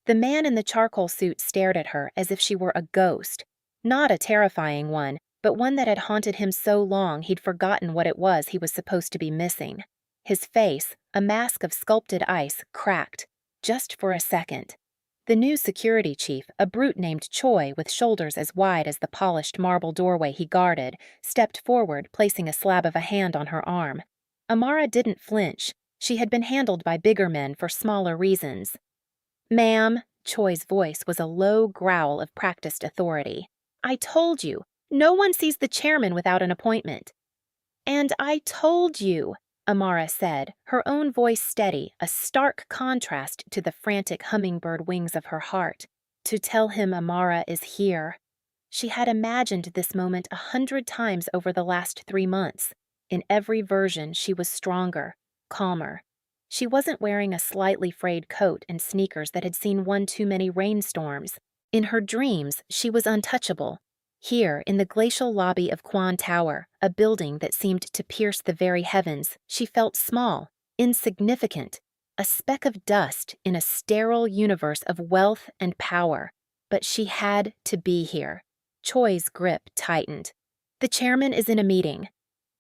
The man in the charcoal suit stared at her as if she were a ghost. Not a terrifying one, but one that had haunted him so long he'd forgotten what it was he was supposed to be missing. His face, a mask of sculpted ice, cracked, just for a second. The new security chief, a brute named Choi with shoulders as wide as the polished marble doorway he guarded, stepped forward, placing a slab of a hand on her arm. Amara didn't flinch. She had been handled by bigger men for smaller reasons. "Ma'am," Choi's voice was a low growl of practiced authority. "I told you, no one sees the chairman without an appointment." "And I told you," Amara said, her own voice steady, a stark contrast to the frantic hummingbird wings of her heart, "to tell him Amara is here." She had imagined this moment 100 times over the last 3 months. In every version, she was stronger, calmer. She wasn't wearing a slightly frayed coat and sneakers that had seen one too many rainstorms. In her dreams, she was untouchable. Here, in the glacial lobby of Kwan Tower, a building that seemed to pierce the very heavens, she felt small, insignificant, a speck of dust in a sterile universe of wealth and power. But she had to be here. Choi's grip tightened. "The chairman is in a meeting."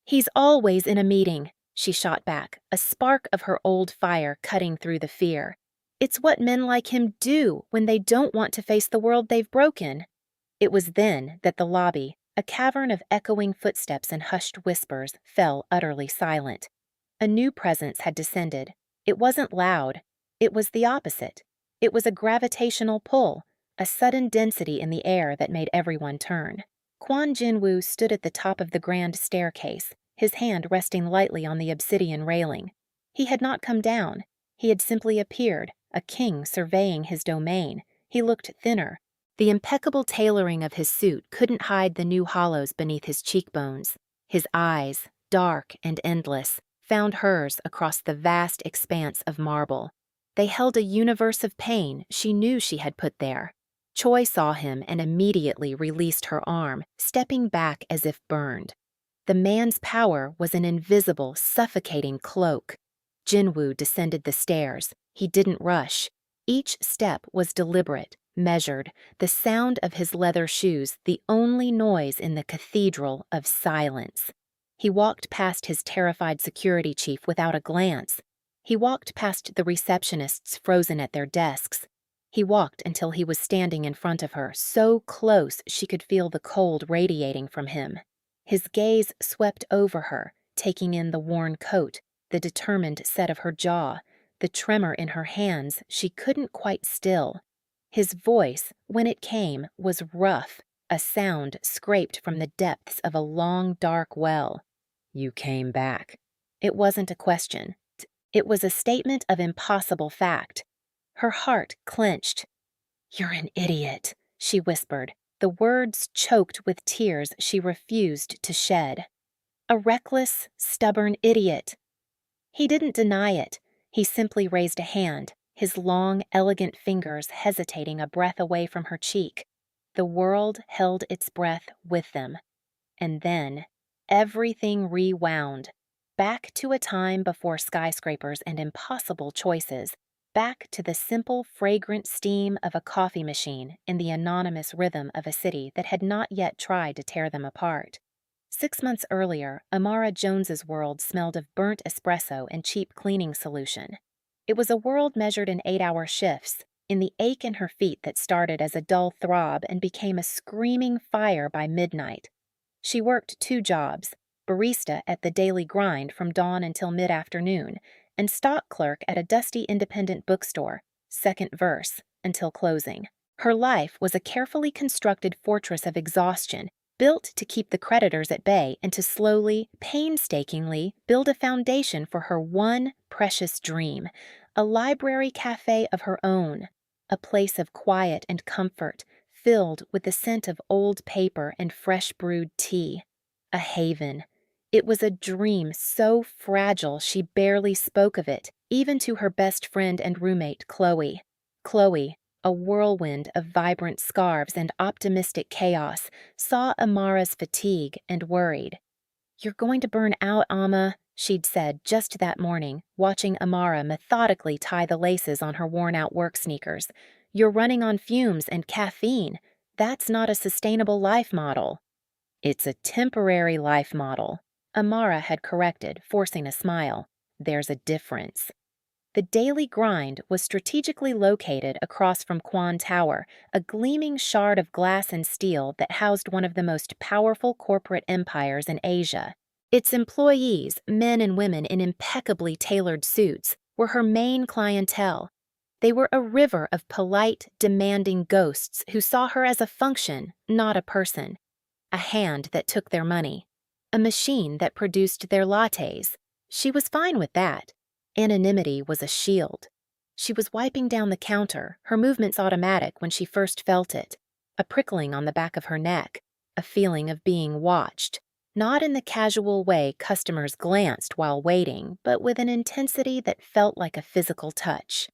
"He's always in a meeting," she shot back, a spark of her old fire cutting through the fear. "It's what men like him do when they don't want to face the world they've broken." It was then that the lobby, a cavern of echoing footsteps and hushed whispers, fell utterly silent. A new presence had descended. It wasn't loud. It was the opposite. It was a gravitational pull, a sudden density in the air that made everyone turn. Kwon Jinwoo stood at the top of the grand staircase, his hand resting lightly on the obsidian railing. He had not come down. He had simply appeared, a king surveying his domain. He looked thinner. The impeccable tailoring of his suit couldn't hide the new hollows beneath his cheekbones. His eyes, dark and endless, found hers across the vast expanse of marble. They held a universe of pain she knew she had put there. Choi saw him and immediately released her arm, stepping back as if burned. The man's power was an invisible, suffocating cloak. Jinwoo descended the stairs. He didn't rush. Each step was deliberate, measured, the sound of his leather shoes the only noise in the cathedral of silence. He walked past his terrified security chief without a glance. He walked past the receptionists frozen at their desks. He walked until he was standing in front of her, so close she could feel the cold radiating from him. His gaze swept over her, taking in the worn coat, the determined set of her jaw, the tremor in her hands she couldn't quite still. His voice, when it came, was rough, a sound scraped from the depths of a long, dark well. "You came back." It wasn't a question. It was a statement of impossible fact. Her heart clenched. "You're an idiot," she whispered, the words choked with tears she refused to shed. "A reckless, stubborn idiot." He didn't deny it. He simply raised a hand, his long, elegant fingers hesitating a breath away from her cheek. The world held its breath with them. And then, everything rewound. Back to a time before skyscrapers and impossible choices. Back to the simple, fragrant steam of a coffee machine in the anonymous rhythm of a city that had not yet tried to tear them apart. 6 months earlier, Amara Jones's world smelled of burnt espresso and cheap cleaning solution. It was a world measured in 8-hour shifts, in the ache in her feet that started as a dull throb and became a screaming fire by midnight. She worked 2 jobs, barista at the Daily Grind from dawn until mid-afternoon, and stock clerk at a dusty independent bookstore, second verse, until closing. Her life was a carefully constructed fortress of exhaustion, built to keep the creditors at bay and to slowly, painstakingly build a foundation for her one precious dream, a library cafe of her own, a place of quiet and comfort, filled with the scent of old paper and fresh brewed tea. A haven. It was a dream so fragile she barely spoke of it, even to her best friend and roommate, Chloe. Chloe, a whirlwind of vibrant scarves and optimistic chaos, saw Amara's fatigue and worried. "You're going to burn out, Amma," she'd said just that morning, watching Amara methodically tie the laces on her worn-out work sneakers. You're running on fumes and caffeine. That's not a sustainable life model." "It's a temporary life model," Amara had corrected, forcing a smile. "There's a difference." The Daily Grind was strategically located across from Kwan Tower, a gleaming shard of glass and steel that housed one of the most powerful corporate empires in Asia. Its employees, men and women in impeccably tailored suits, were her main clientele. They were a river of polite, demanding ghosts who saw her as a function, not a person. A hand that took their money. A machine that produced their lattes. She was fine with that. Anonymity was a shield. She was wiping down the counter, her movements automatic when she first felt it. A prickling on the back of her neck. A feeling of being watched. Not in the casual way customers glanced while waiting, but with an intensity that felt like a physical touch.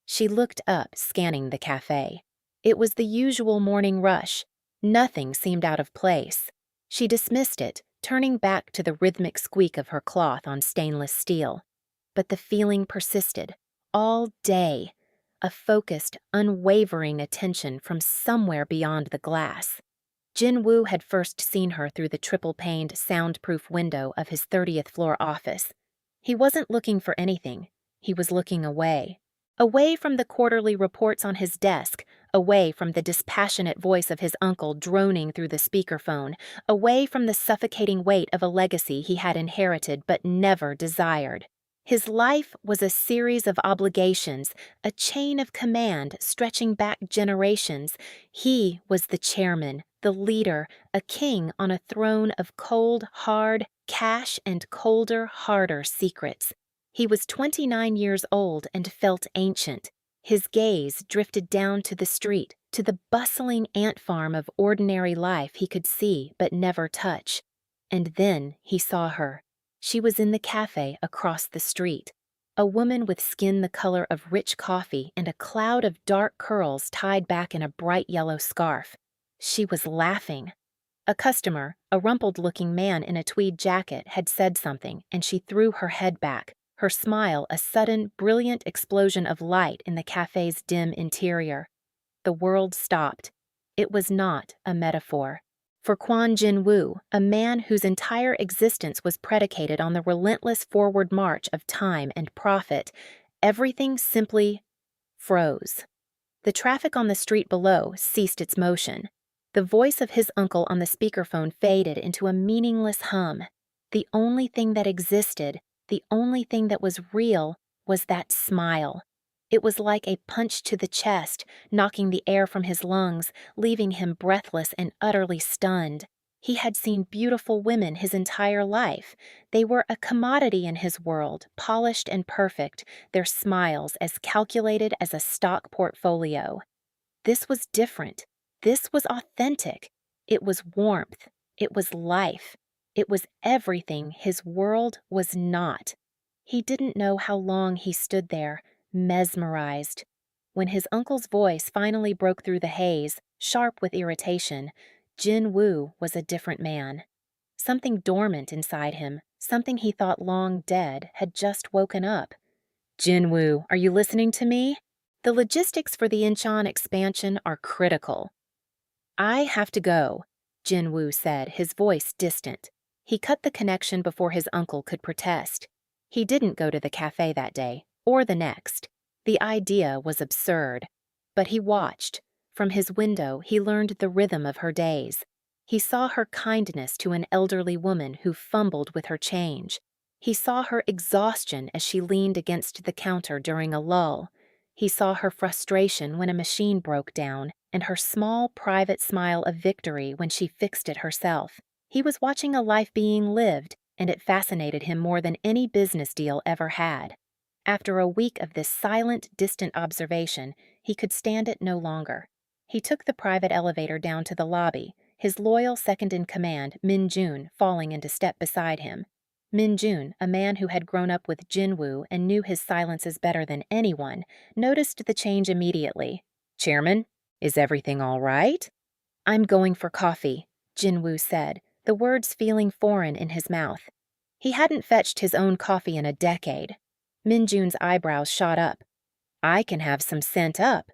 She looked up, scanning the cafe. It was the usual morning rush. Nothing seemed out of place. She dismissed it, turning back to the rhythmic squeak of her cloth on stainless steel. But the feeling persisted, all day, a focused, unwavering attention from somewhere beyond the glass. Jin-woo had first seen her through the triple-paned, soundproof window of his 30th floor office. He wasn't looking for anything. He was looking away. Away from the quarterly reports on his desk, away from the dispassionate voice of his uncle droning through the speakerphone, away from the suffocating weight of a legacy he had inherited but never desired. His life was a series of obligations, a chain of command stretching back generations. He was the chairman, the leader, a king on a throne of cold, hard cash and colder, harder secrets. He was 29 years old and felt ancient. His gaze drifted down to the street, to the bustling ant farm of ordinary life he could see but never touch. And then he saw her. She was in the cafe across the street. A woman with skin the color of rich coffee and a cloud of dark curls tied back in a bright yellow scarf. She was laughing. A customer, a rumpled-looking man in a tweed jacket, had said something, and she threw her head back, her smile a sudden, brilliant explosion of light in the cafe's dim interior. The world stopped. It was not a metaphor. For Kwon Jin-woo, a man whose entire existence was predicated on the relentless forward march of time and profit, everything simply froze. The traffic on the street below ceased its motion. The voice of his uncle on the speakerphone faded into a meaningless hum. The only thing that existed, the only thing that was real, was that smile. It was like a punch to the chest, knocking the air from his lungs, leaving him breathless and utterly stunned. He had seen beautiful women his entire life. They were a commodity in his world, polished and perfect, their smiles as calculated as a stock portfolio. This was different. This was authentic. It was warmth. It was life. It was everything his world was not. He didn't know how long he stood there, mesmerized. When his uncle's voice finally broke through the haze, sharp with irritation, Jin-woo was a different man. Something dormant inside him, something he thought long dead, had just woken up. "Jin-woo, are you listening to me? The logistics for the Incheon expansion are critical." "I have to go," Jin-woo said, his voice distant. He cut the connection before his uncle could protest. He didn't go to the cafe that day, or the next. The idea was absurd. But he watched. From his window, he learned the rhythm of her days. He saw her kindness to an elderly woman who fumbled with her change. He saw her exhaustion as she leaned against the counter during a lull. He saw her frustration when a machine broke down, and her small, private smile of victory when she fixed it herself. He was watching a life being lived, and it fascinated him more than any business deal ever had. After a week of this silent, distant observation, he could stand it no longer. He took the private elevator down to the lobby, his loyal second-in-command, Min-jun, falling into step beside him. Min-jun, a man who had grown up with Jin-woo and knew his silences better than anyone, noticed the change immediately. "Chairman, is everything all right?" "I'm going for coffee," Jin-woo said, the words feeling foreign in his mouth. He hadn't fetched his own coffee in a decade. Min-jun's eyebrows shot up. "I can have some sent up."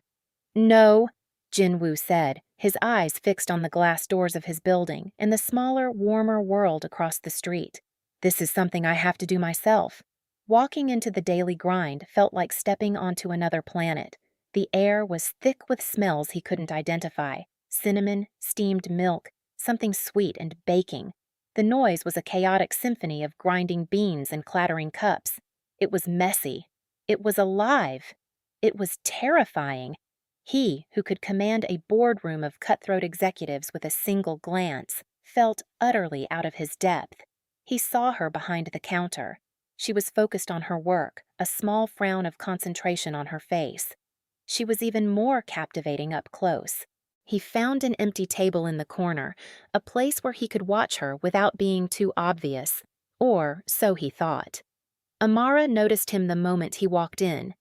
No, Jinwoo said, his eyes fixed on the glass doors of his building and the smaller, warmer world across the street. This is something I have to do myself. Walking into the daily grind felt like stepping onto another planet. The air was thick with smells he couldn't identify: cinnamon, steamed milk, something sweet and baking. The noise was a chaotic symphony of grinding beans and clattering cups. It was messy. It was alive. It was terrifying. He, who could command a boardroom of cutthroat executives with a single glance, felt utterly out of his depth. He saw her behind the counter. She was focused on her work, a small frown of concentration on her face. She was even more captivating up close. He found an empty table in the corner, a place where he could watch her without being too obvious. Or so he thought. Amara noticed him the moment he walked in.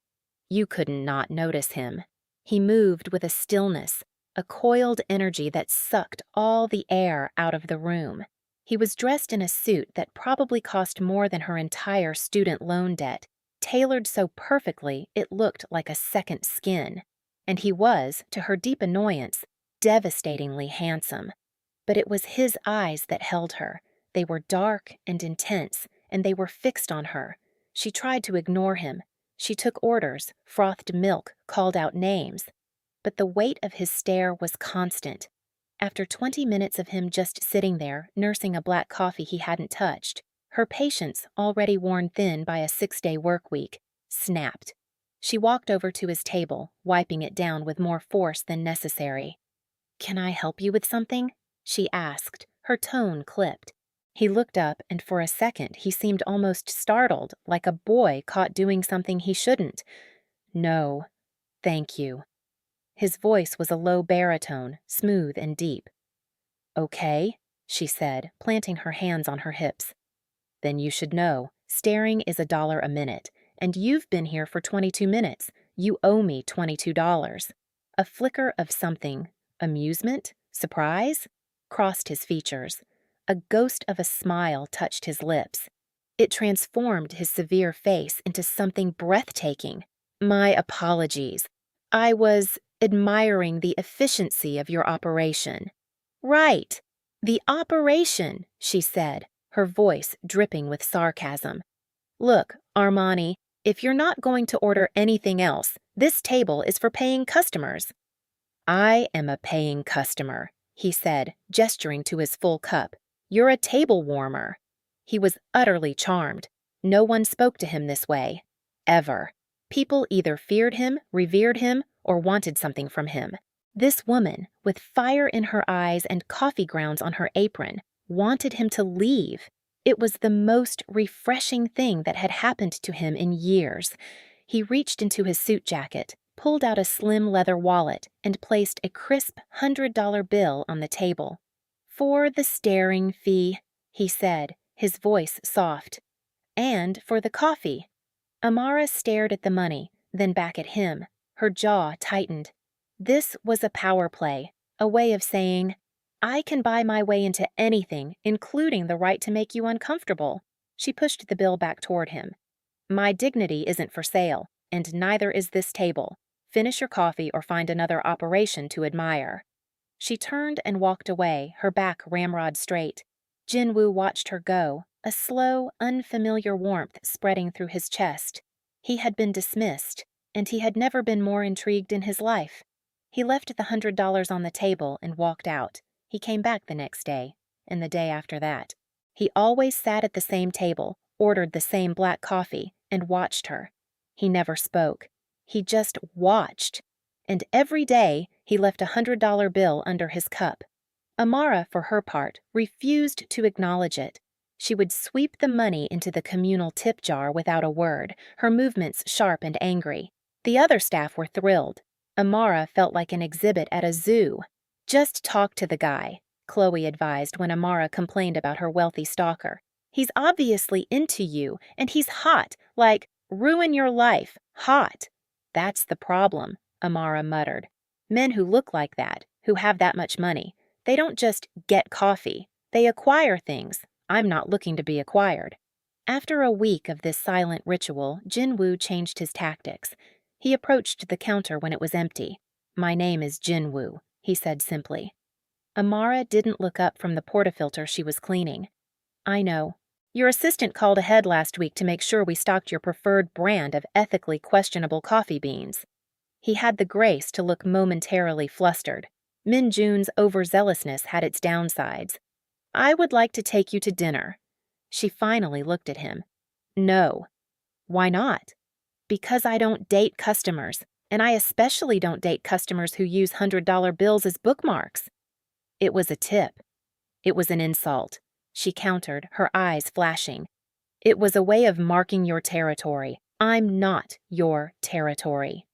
You couldn't not notice him. He moved with a stillness, a coiled energy that sucked all the air out of the room. He was dressed in a suit that probably cost more than her entire student loan debt, tailored so perfectly it looked like a second skin. And he was, to her deep annoyance, devastatingly handsome. But it was his eyes that held her. They were dark and intense, and they were fixed on her. She tried to ignore him. She took orders, frothed milk, called out names. But the weight of his stare was constant. After 20 minutes of him just sitting there, nursing a black coffee he hadn't touched, her patience, already worn thin by a 6-day work week, snapped. She walked over to his table, wiping it down with more force than necessary. "Can I help you with something?" she asked, her tone clipped. He looked up, and for a second he seemed almost startled, like a boy caught doing something he shouldn't. "No, thank you." His voice was a low baritone, smooth and deep. "Okay," she said, planting her hands on her hips. "Then you should know, staring is $1 a minute, and you've been here for 22 minutes. You owe me $22. A flicker of something, amusement, surprise, crossed his features. A ghost of a smile touched his lips. It transformed his severe face into something breathtaking. "My apologies. I was admiring the efficiency of your operation." "Right. The operation," she said, her voice dripping with sarcasm. "Look, Armani, if you're not going to order anything else, this table is for paying customers." "I am a paying customer," he said, gesturing to his full cup. "You're a table warmer." He was utterly charmed. No one spoke to him this way. Ever. People either feared him, revered him, or wanted something from him. This woman, with fire in her eyes and coffee grounds on her apron, wanted him to leave. It was the most refreshing thing that had happened to him in years. He reached into his suit jacket, pulled out a slim leather wallet, and placed a crisp $100 bill on the table. "For the staring fee," he said, his voice soft. "And for the coffee." Amara stared at the money, then back at him. Her jaw tightened. This was a power play, a way of saying, "I can buy my way into anything, including the right to make you uncomfortable." She pushed the bill back toward him. "My dignity isn't for sale, and neither is this table. Finish your coffee or find another operation to admire." She turned and walked away, her back ramrod straight. Jinwoo watched her go, a slow, unfamiliar warmth spreading through his chest. He had been dismissed, and he had never been more intrigued in his life. He left the $100 on the table and walked out. He came back the next day, and the day after that. He always sat at the same table, ordered the same black coffee, and watched her. He never spoke. He just watched. And every day, he left a $100 bill under his cup. Amara, for her part, refused to acknowledge it. She would sweep the money into the communal tip jar without a word, her movements sharp and angry. The other staff were thrilled. Amara felt like an exhibit at a zoo. "Just talk to the guy," Chloe advised when Amara complained about her wealthy stalker. "He's obviously into you, and he's hot, like, ruin your life, hot." "That's the problem," Amara muttered. "Men who look like that, who have that much money, they don't just get coffee. They acquire things. I'm not looking to be acquired." After a week of this silent ritual, Jinwoo changed his tactics. He approached the counter when it was empty. My name is Jinwoo, he said simply. Amara didn't look up from the portafilter she was cleaning. I know. Your assistant called ahead last week to make sure we stocked your preferred brand of ethically questionable coffee beans. He had the grace to look momentarily flustered. Min Jun's overzealousness had its downsides. I would like to take you to dinner. She finally looked at him. No. Why not? Because I don't date customers, and I especially don't date customers who use $100 bills as bookmarks. It was a tip. It was an insult. She countered, her eyes flashing. It was a way of marking your territory. I'm not your territory.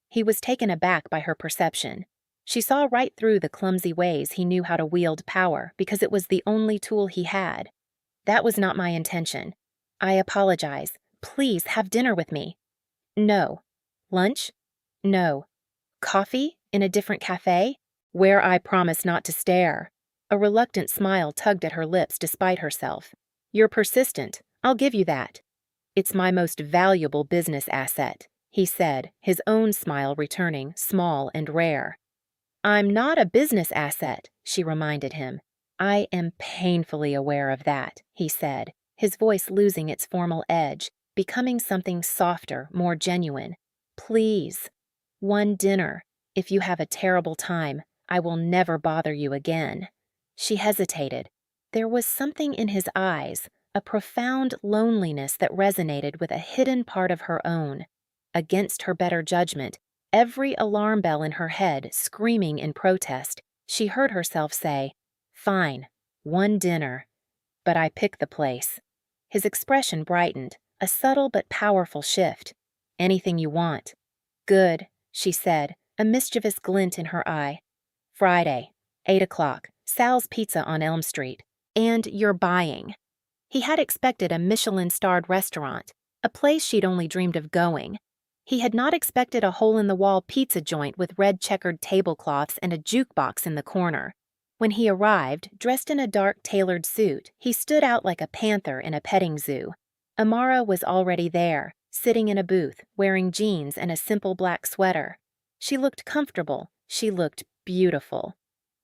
He was taken aback by her perception. She saw right through the clumsy ways he knew how to wield power because it was the only tool he had. That was not my intention. I apologize. Please have dinner with me. No. Lunch? No. Coffee? In a different cafe? Where I promise not to stare. A reluctant smile tugged at her lips despite herself. You're persistent. I'll give you that. It's my most valuable business asset, he said, his own smile returning, small and rare. I'm not a business asset, she reminded him. I am painfully aware of that, he said, his voice losing its formal edge, becoming something softer, more genuine. Please. One dinner. If you have a terrible time, I will never bother you again. She hesitated. There was something in his eyes, a profound loneliness that resonated with a hidden part of her own. Against her better judgment, every alarm bell in her head screaming in protest, she heard herself say, Fine, one dinner. But I pick the place. His expression brightened, a subtle but powerful shift. Anything you want. Good, she said, a mischievous glint in her eye. Friday, 8 o'clock, Sal's Pizza on Elm Street. And you're buying. He had expected a Michelin-starred restaurant, a place she'd only dreamed of going. He had not expected a hole-in-the-wall pizza joint with red checkered tablecloths and a jukebox in the corner. When he arrived, dressed in a dark tailored suit, he stood out like a panther in a petting zoo. Amara was already there, sitting in a booth, wearing jeans and a simple black sweater. She looked comfortable. She looked beautiful.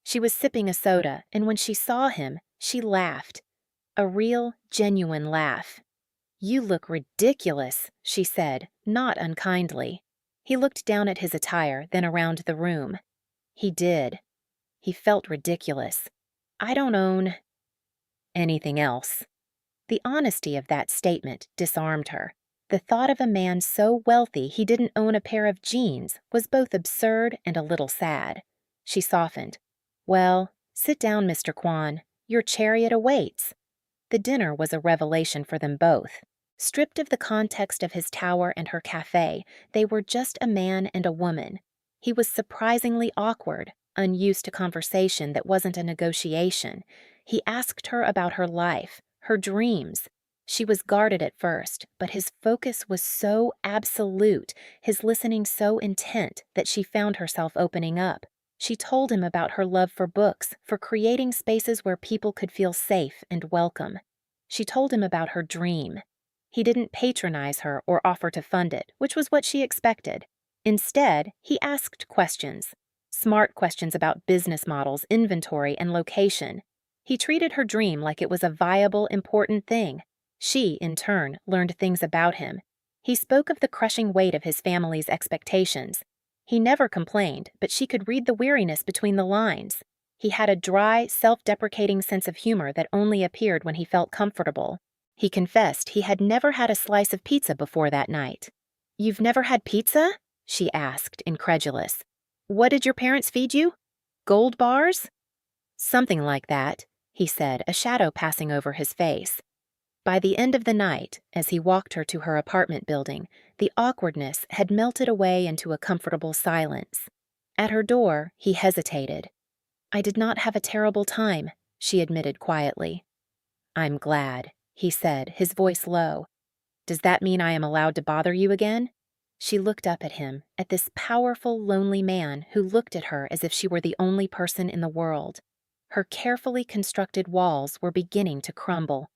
She was sipping a soda, and when she saw him, she laughed. A real, genuine laugh. You look ridiculous, she said, not unkindly. He looked down at his attire, then around the room. He did. He felt ridiculous. I don't own anything else. The honesty of that statement disarmed her. The thought of a man so wealthy he didn't own a pair of jeans was both absurd and a little sad. She softened. Well, sit down, Mr. Kwan. Your chariot awaits. The dinner was a revelation for them both. Stripped of the context of his tower and her cafe, they were just a man and a woman. He was surprisingly awkward, unused to conversation that wasn't a negotiation. He asked her about her life, her dreams. She was guarded at first, but his focus was so absolute, his listening so intent, that she found herself opening up. She told him about her love for books, for creating spaces where people could feel safe and welcome. She told him about her dream. He didn't patronize her or offer to fund it, which was what she expected. Instead, he asked questions. Smart questions about business models, inventory, and location. He treated her dream like it was a viable, important thing. She, in turn, learned things about him. He spoke of the crushing weight of his family's expectations. He never complained, but she could read the weariness between the lines. He had a dry, self-deprecating sense of humor that only appeared when he felt comfortable. He confessed he had never had a slice of pizza before that night. "You've never had pizza?" she asked, incredulous. "What did your parents feed you? Gold bars?" "Something like that," he said, a shadow passing over his face. By the end of the night, as he walked her to her apartment building, the awkwardness had melted away into a comfortable silence. At her door, he hesitated. "I did not have a terrible time," she admitted quietly. "I'm glad," he said, his voice low. "Does that mean I am allowed to bother you again?" She looked up at him, at this powerful, lonely man who looked at her as if she were the only person in the world. Her carefully constructed walls were beginning to crumble.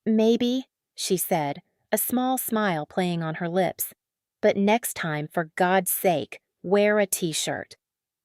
"Maybe," she said, a small smile playing on her lips. "But next time, for God's sake, wear a t-shirt."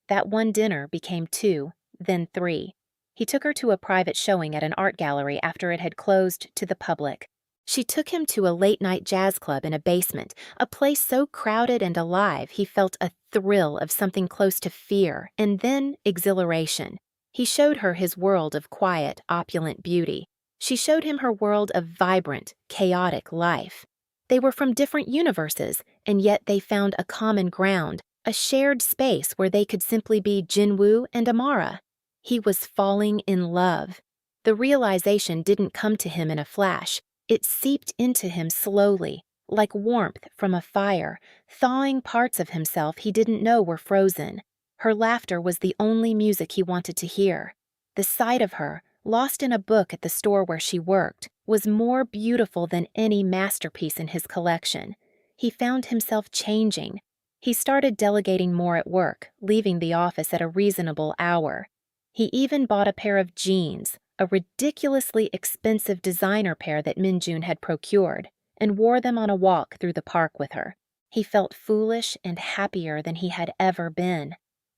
That one dinner became 2, then 3. He took her to a private showing at an art gallery after it had closed to the public. She took him to a late-night jazz club in a basement, a place so crowded and alive he felt a thrill of something close to fear and then exhilaration. He showed her his world of quiet, opulent beauty. She showed him her world of vibrant, chaotic life. They were from different universes, and yet they found a common ground, a shared space where they could simply be Jinwoo and Amara. He was falling in love. The realization didn't come to him in a flash. It seeped into him slowly, like warmth from a fire, thawing parts of himself he didn't know were frozen. Her laughter was the only music he wanted to hear. The sight of her, lost in a book at the store where she worked, was more beautiful than any masterpiece in his collection. He found himself changing. He started delegating more at work, leaving the office at a reasonable hour. He even bought a pair of jeans, a ridiculously expensive designer pair that Minjun had procured, and wore them on a walk through the park with her. He felt foolish and happier than he had ever been.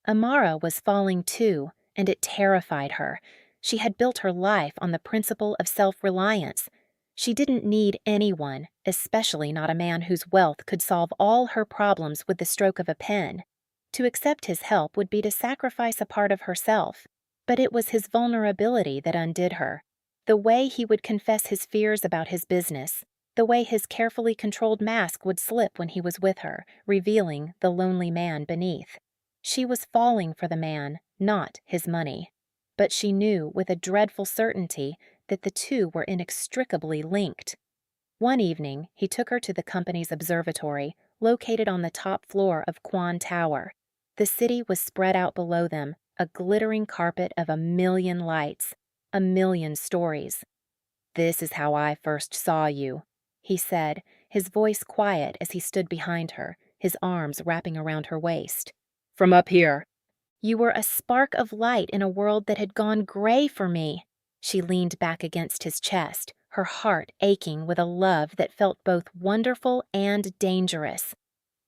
Amara was falling too, and it terrified her. She had built her life on the principle of self-reliance. She didn't need anyone, especially not a man whose wealth could solve all her problems with the stroke of a pen. To accept his help would be to sacrifice a part of herself. But it was his vulnerability that undid her. The way he would confess his fears about his business, the way his carefully controlled mask would slip when he was with her, revealing the lonely man beneath. She was falling for the man, not his money. But she knew with a dreadful certainty that the two were inextricably linked. One evening, he took her to the company's observatory, located on the top floor of Kwan Tower. The city was spread out below them, a glittering carpet of 1,000,000 lights, 1,000,000 stories. "This is how I first saw you," he said, his voice quiet as he stood behind her, his arms wrapping around her waist. "From up here." "You were a spark of light in a world that had gone gray for me." She leaned back against his chest, her heart aching with a love that felt both wonderful and dangerous.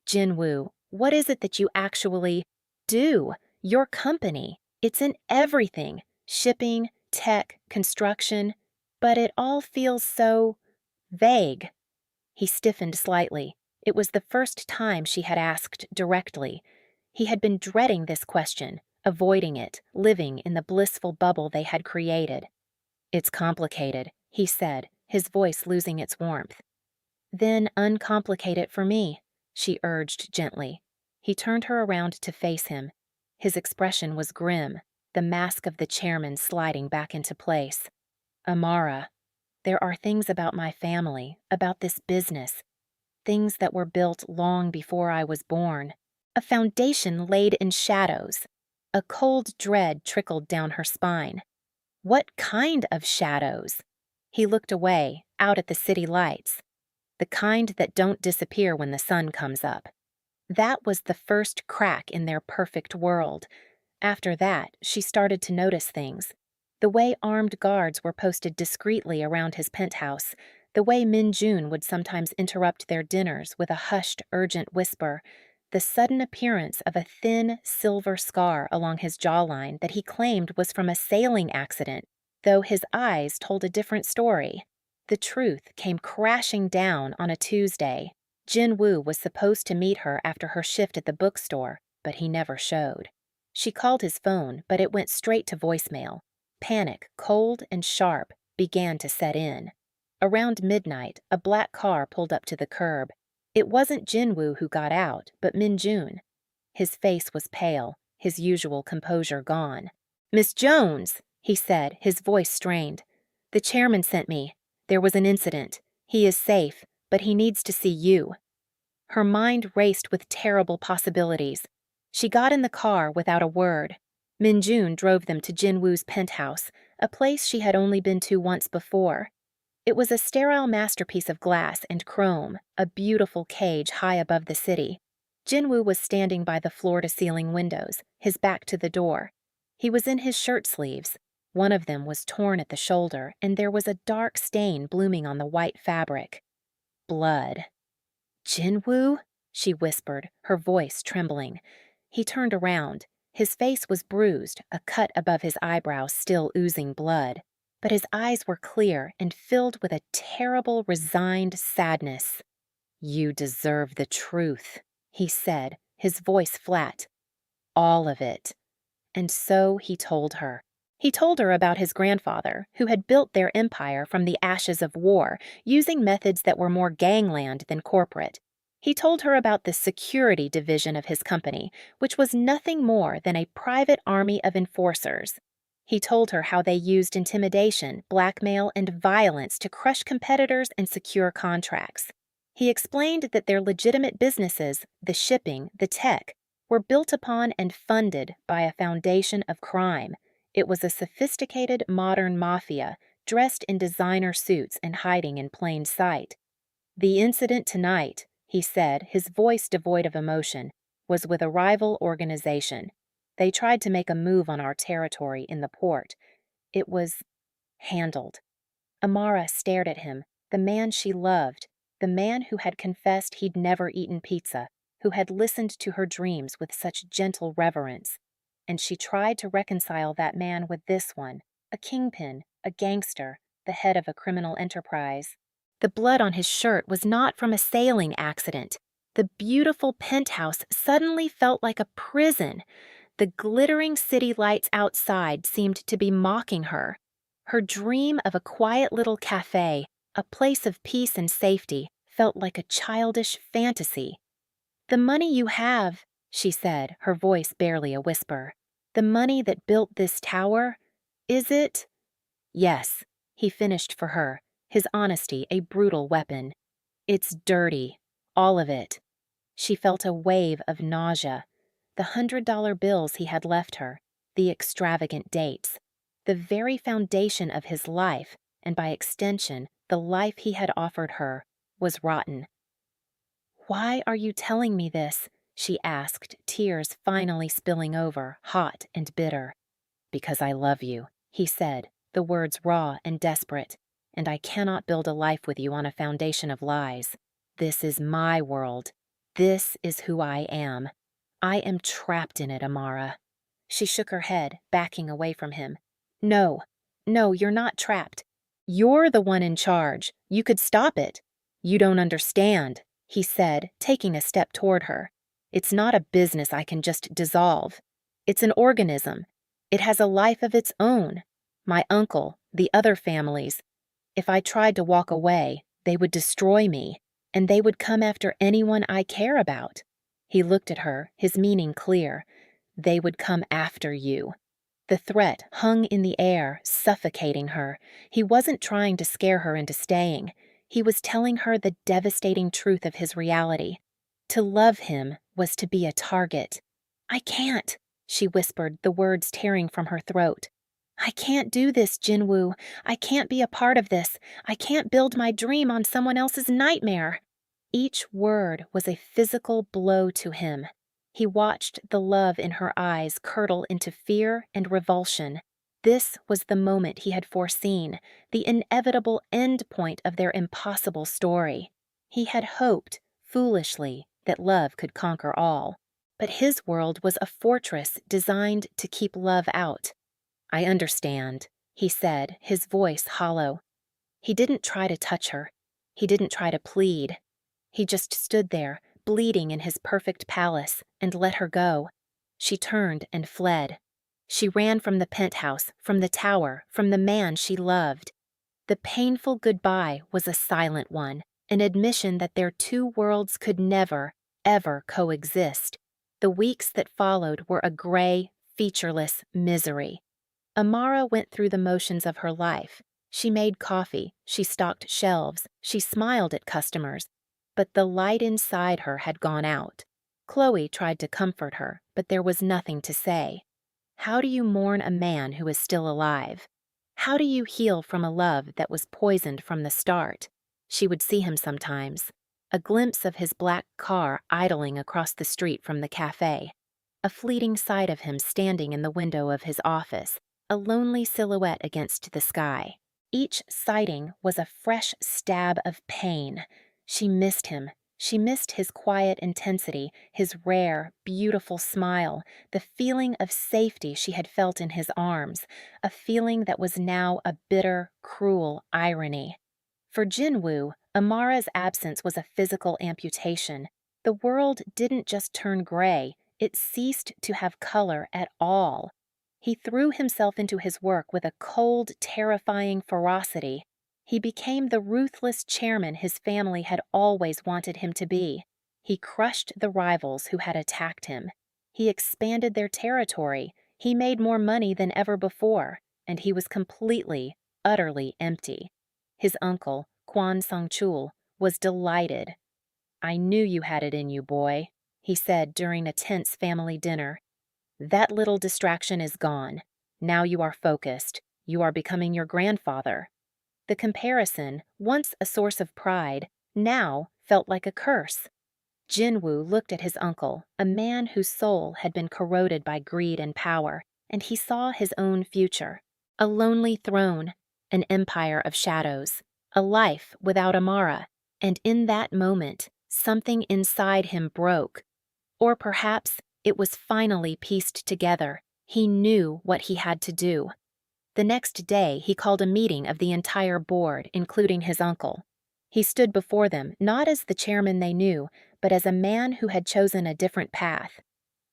"Jinwoo, what is it that you actually do? Your company. It's in everything. Shipping, tech, construction. But it all feels so vague." He stiffened slightly. It was the first time she had asked directly. He had been dreading this question, avoiding it, living in the blissful bubble they had created. "It's complicated," he said, his voice losing its warmth. "Then uncomplicate it for me," she urged gently. He turned her around to face him. His expression was grim, the mask of the chairman sliding back into place. "Amara, there are things about my family, about this business, things that were built long before I was born. A foundation laid in shadows." A cold dread trickled down her spine. What kind of shadows? He looked away, out at the city lights. The kind that don't disappear when the sun comes up. That was the first crack in their perfect world. After that, she started to notice things. The way armed guards were posted discreetly around his penthouse, the way Minjun would sometimes interrupt their dinners with a hushed, urgent whisper, the sudden appearance of a thin, silver scar along his jawline that he claimed was from a sailing accident, though his eyes told a different story. The truth came crashing down on a Tuesday. Jinwoo was supposed to meet her after her shift at the bookstore, but he never showed. She called his phone, but it went straight to voicemail. Panic, cold and sharp, began to set in. Around midnight, a black car pulled up to the curb. It wasn't Jinwoo who got out, but Minjun. His face was pale, his usual composure gone. "Miss Jones," he said, his voice strained. "The chairman sent me. There was an incident. He is safe, but he needs to see you." Her mind raced with terrible possibilities. She got in the car without a word. Minjun drove them to Jinwoo's penthouse, a place she had only been to once before. It was a sterile masterpiece of glass and chrome, a beautiful cage high above the city. Jinwoo was standing by the floor-to-ceiling windows, his back to the door. He was in his shirt sleeves. One of them was torn at the shoulder, and there was a dark stain blooming on the white fabric. Blood. "Jinwoo?" she whispered, her voice trembling. He turned around. His face was bruised, a cut above his eyebrow still oozing blood, but his eyes were clear and filled with a terrible, resigned sadness. "You deserve the truth," he said, his voice flat. "All of it." And so he told her. He told her about his grandfather, who had built their empire from the ashes of war, using methods that were more gangland than corporate. He told her about the security division of his company, which was nothing more than a private army of enforcers. He told her how they used intimidation, blackmail, and violence to crush competitors and secure contracts. He explained that their legitimate businesses, the shipping, the tech, were built upon and funded by a foundation of crime. It was a sophisticated modern mafia, dressed in designer suits and hiding in plain sight. "The incident tonight," he said, his voice devoid of emotion, "was with a rival organization. They tried to make a move on our territory in the port. It was handled." Amara stared at him, the man she loved, the man who had confessed he'd never eaten pizza, who had listened to her dreams with such gentle reverence. And she tried to reconcile that man with this one, a kingpin, a gangster, the head of a criminal enterprise. The blood on his shirt was not from a sailing accident. The beautiful penthouse suddenly felt like a prison. The glittering city lights outside seemed to be mocking her. Her dream of a quiet little cafe, a place of peace and safety, felt like a childish fantasy. "The money you have," she said, her voice barely a whisper, "the money that built this tower, is it?" "Yes," he finished for her, his honesty a brutal weapon. "It's dirty, all of it." She felt a wave of nausea. The $100 bills he had left her, the extravagant dates, the very foundation of his life, and by extension, the life he had offered her, was rotten. "Why are you telling me this?" she asked, tears finally spilling over, hot and bitter. "Because I love you," he said, the words raw and desperate, "and I cannot build a life with you on a foundation of lies. This is my world. This is who I am. I am trapped in it, Amara." She shook her head, backing away from him. "No, no, you're not trapped. You're the one in charge. You could stop it." "You don't understand," he said, taking a step toward her. "It's not a business I can just dissolve. It's an organism. It has a life of its own. My uncle, the other families. If I tried to walk away, they would destroy me, and they would come after anyone I care about." He looked at her, his meaning clear. "They would come after you." The threat hung in the air, suffocating her. He wasn't trying to scare her into staying. He was telling her the devastating truth of his reality. To love him was to be a target. "I can't," she whispered, the words tearing from her throat. "I can't do this, Jinwoo. I can't be a part of this. I can't build my dream on someone else's nightmare." Each word was a physical blow to him. He watched the love in her eyes curdle into fear and revulsion. This was the moment he had foreseen, the inevitable end point of their impossible story. He had hoped, foolishly, that love could conquer all. But his world was a fortress designed to keep love out. "I understand," he said, his voice hollow. He didn't try to touch her. He didn't try to plead. He just stood there, bleeding in his perfect palace, and let her go. She turned and fled. She ran from the penthouse, from the tower, from the man she loved. The painful goodbye was a silent one, an admission that their two worlds could never, ever coexist. The weeks that followed were a gray, featureless misery. Amara went through the motions of her life. She made coffee, she stocked shelves, she smiled at customers, but the light inside her had gone out. Chloe tried to comfort her, but there was nothing to say. How do you mourn a man who is still alive? How do you heal from a love that was poisoned from the start? She would see him sometimes, a glimpse of his black car idling across the street from the cafe, a fleeting sight of him standing in the window of his office, a lonely silhouette against the sky. Each sighting was a fresh stab of pain. She missed him. She missed his quiet intensity, his rare, beautiful smile, the feeling of safety she had felt in his arms, a feeling that was now a bitter, cruel irony. For Jinwoo, Amara's absence was a physical amputation. The world didn't just turn gray, it ceased to have color at all. He threw himself into his work with a cold, terrifying ferocity. He became the ruthless chairman his family had always wanted him to be. He crushed the rivals who had attacked him. He expanded their territory. He made more money than ever before, and he was completely, utterly empty. His uncle, Kwon Sung-chul, was delighted. "I knew you had it in you, boy," he said during a tense family dinner. "That little distraction is gone. Now you are focused. You are becoming your grandfather." The comparison, once a source of pride, now felt like a curse. Jinwoo looked at his uncle, a man whose soul had been corroded by greed and power, and he saw his own future. A lonely throne, an empire of shadows, a life without Amara, and in that moment, something inside him broke. Or perhaps it was finally pieced together. He knew what he had to do. The next day, he called a meeting of the entire board, including his uncle. He stood before them, not as the chairman they knew, but as a man who had chosen a different path.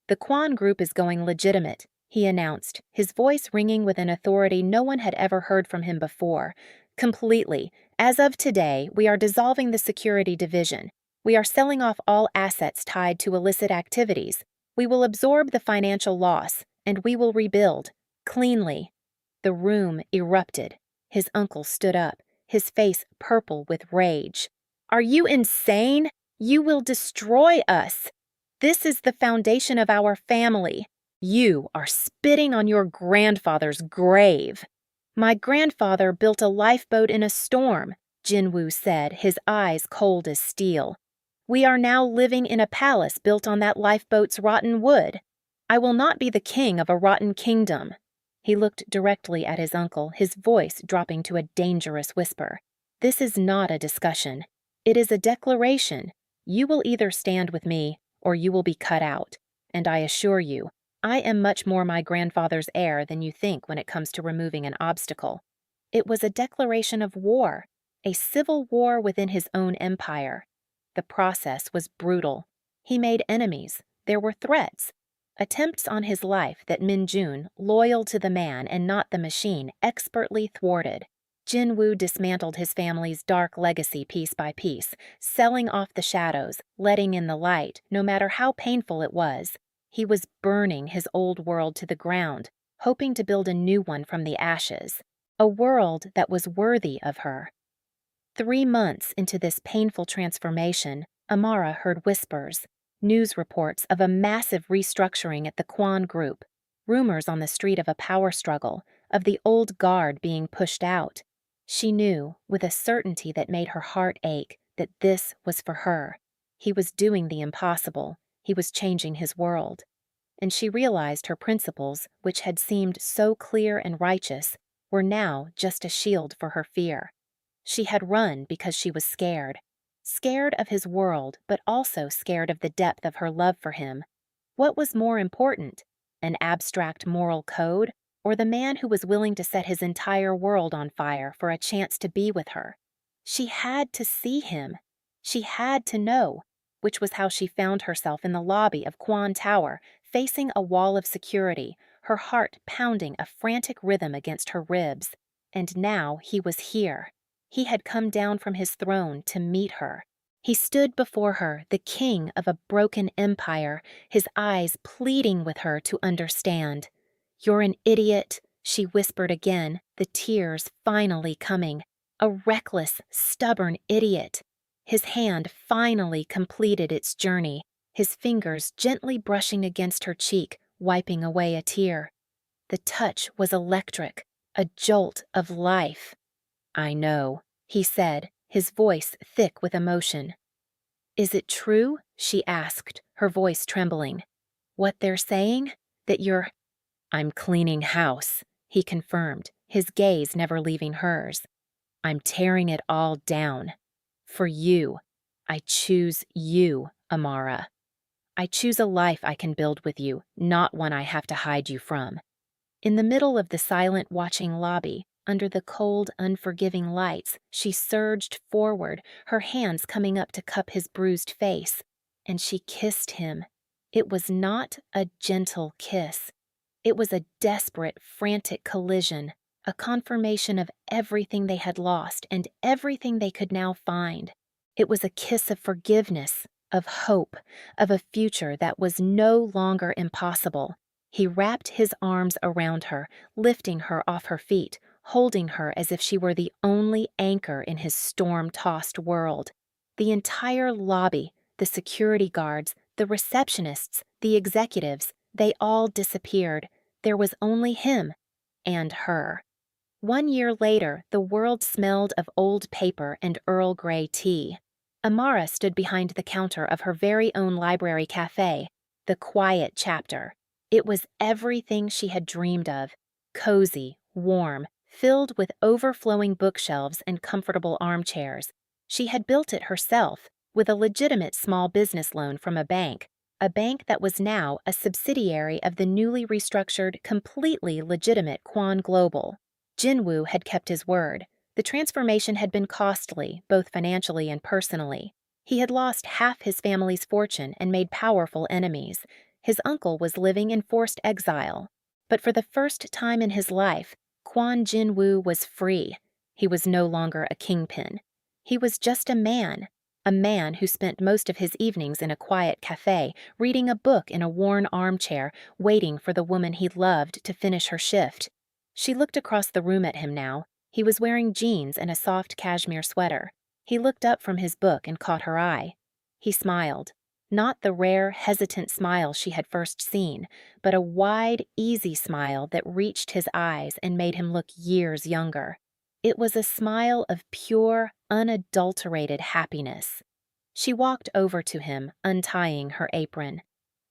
"The Kwon Group is going legitimate," he announced, his voice ringing with an authority no one had ever heard from him before. "Completely. As of today, we are dissolving the security division. We are selling off all assets tied to illicit activities. We will absorb the financial loss, and we will rebuild. Cleanly." The room erupted. His uncle stood up, his face purple with rage. "Are you insane? You will destroy us. This is the foundation of our family. You are spitting on your grandfather's grave." "My grandfather built a lifeboat in a storm," Jinwoo said, his eyes cold as steel. "We are now living in a palace built on that lifeboat's rotten wood. I will not be the king of a rotten kingdom." He looked directly at his uncle, his voice dropping to a dangerous whisper. "This is not a discussion. It is a declaration. You will either stand with me, or you will be cut out. And I assure you, I am much more my grandfather's heir than you think when it comes to removing an obstacle." It was a declaration of war, a civil war within his own empire. The process was brutal. He made enemies. There were threats. Attempts on his life that Min-jun, loyal to the man and not the machine, expertly thwarted. Jinwoo dismantled his family's dark legacy piece by piece, selling off the shadows, letting in the light, no matter how painful it was. He was burning his old world to the ground, hoping to build a new one from the ashes, a world that was worthy of her. 3 months into this painful transformation, Amara heard whispers. News reports of a massive restructuring at the Kwon Group, rumors on the street of a power struggle, of the old guard being pushed out. She knew, with a certainty that made her heart ache, that this was for her. He was doing the impossible. He was changing his world. And she realized her principles, which had seemed so clear and righteous, were now just a shield for her fear. She had run because she was scared. Scared of his world, but also scared of the depth of her love for him. What was more important, an abstract moral code, or the man who was willing to set his entire world on fire for a chance to be with her? She had to see him. She had to know, which was how she found herself in the lobby of Kwon Tower, facing a wall of security, her heart pounding a frantic rhythm against her ribs. And now he was here. He had come down from his throne to meet her. He stood before her, the king of a broken empire, his eyes pleading with her to understand. "You're an idiot," she whispered again, the tears finally coming. A reckless, stubborn idiot. His hand finally completed its journey, his fingers gently brushing against her cheek, wiping away a tear. The touch was electric, a jolt of life. "I know," he said, his voice thick with emotion. "Is it true?" she asked, her voice trembling. "What they're saying? That you're—" "I'm cleaning house," he confirmed, his gaze never leaving hers. "I'm tearing it all down. For you. I choose you, Amara. I choose a life I can build with you, not one I have to hide you from. In the middle of the silent watching lobby, under the cold, unforgiving lights, she surged forward, her hands coming up to cup his bruised face, and she kissed him. It was not a gentle kiss. It was a desperate, frantic collision, a confirmation of everything they had lost and everything they could now find. It was a kiss of forgiveness, of hope, of a future that was no longer impossible. He wrapped his arms around her, lifting her off her feet, holding her as if she were the only anchor in his storm-tossed world. The entire lobby, the security guards, the receptionists, the executives, they all disappeared. There was only him and her. 1 year later, the world smelled of old paper and Earl Grey tea. Amara stood behind the counter of her very own library cafe, the Quiet Chapter. It was everything she had dreamed of: cozy, warm, filled with overflowing bookshelves and comfortable armchairs. She had built it herself, with a legitimate small business loan from a bank that was now a subsidiary of the newly restructured, completely legitimate Quan Global. Jinwoo had kept his word. The transformation had been costly, both financially and personally. He had lost half his family's fortune and made powerful enemies. His uncle was living in forced exile. But for the first time in his life, Kwon Jinwoo was free. He was no longer a kingpin. He was just a man who spent most of his evenings in a quiet cafe, reading a book in a worn armchair, waiting for the woman he loved to finish her shift. She looked across the room at him now. He was wearing jeans and a soft cashmere sweater. He looked up from his book and caught her eye. He smiled. Not the rare, hesitant smile she had first seen, but a wide, easy smile that reached his eyes and made him look years younger. It was a smile of pure, unadulterated happiness. She walked over to him, untying her apron.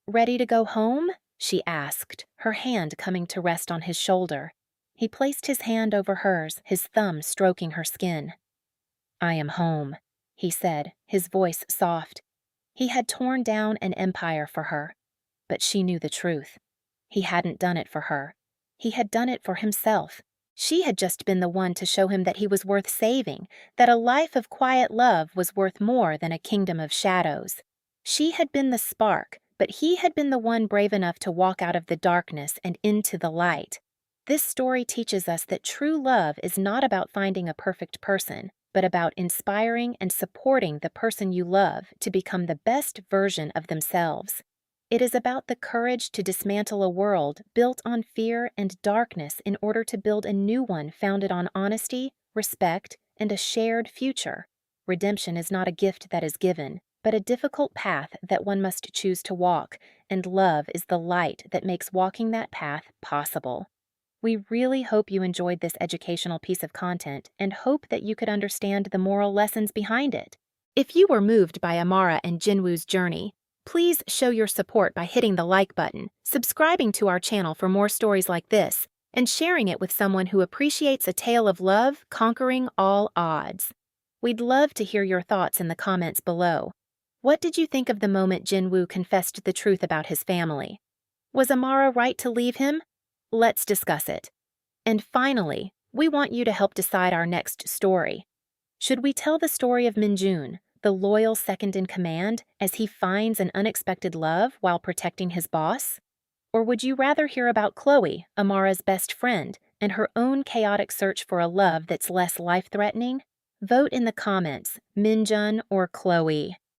"Ready to go home?" she asked, her hand coming to rest on his shoulder. He placed his hand over hers, his thumb stroking her skin. "I am home," he said, his voice soft. He had torn down an empire for her, but she knew the truth. He hadn't done it for her. He had done it for himself. She had just been the one to show him that he was worth saving, that a life of quiet love was worth more than a kingdom of shadows. She had been the spark, but he had been the one brave enough to walk out of the darkness and into the light. This story teaches us that true love is not about finding a perfect person, but about inspiring and supporting the person you love to become the best version of themselves. It is about the courage to dismantle a world built on fear and darkness in order to build a new one founded on honesty, respect, and a shared future. Redemption is not a gift that is given, but a difficult path that one must choose to walk, and love is the light that makes walking that path possible. We really hope you enjoyed this educational piece of content and hope that you could understand the moral lessons behind it. If you were moved by Amara and Jinwoo's journey, please show your support by hitting the like button, subscribing to our channel for more stories like this, and sharing it with someone who appreciates a tale of love conquering all odds. We'd love to hear your thoughts in the comments below. What did you think of the moment Jinwoo confessed the truth about his family? Was Amara right to leave him? Let's discuss it. And finally, we want you to help decide our next story. Should we tell the story of Minjun, the loyal second-in-command, as he finds an unexpected love while protecting his boss? Or would you rather hear about Chloe, Amara's best friend, and her own chaotic search for a love that's less life-threatening? Vote in the comments, Minjun or Chloe.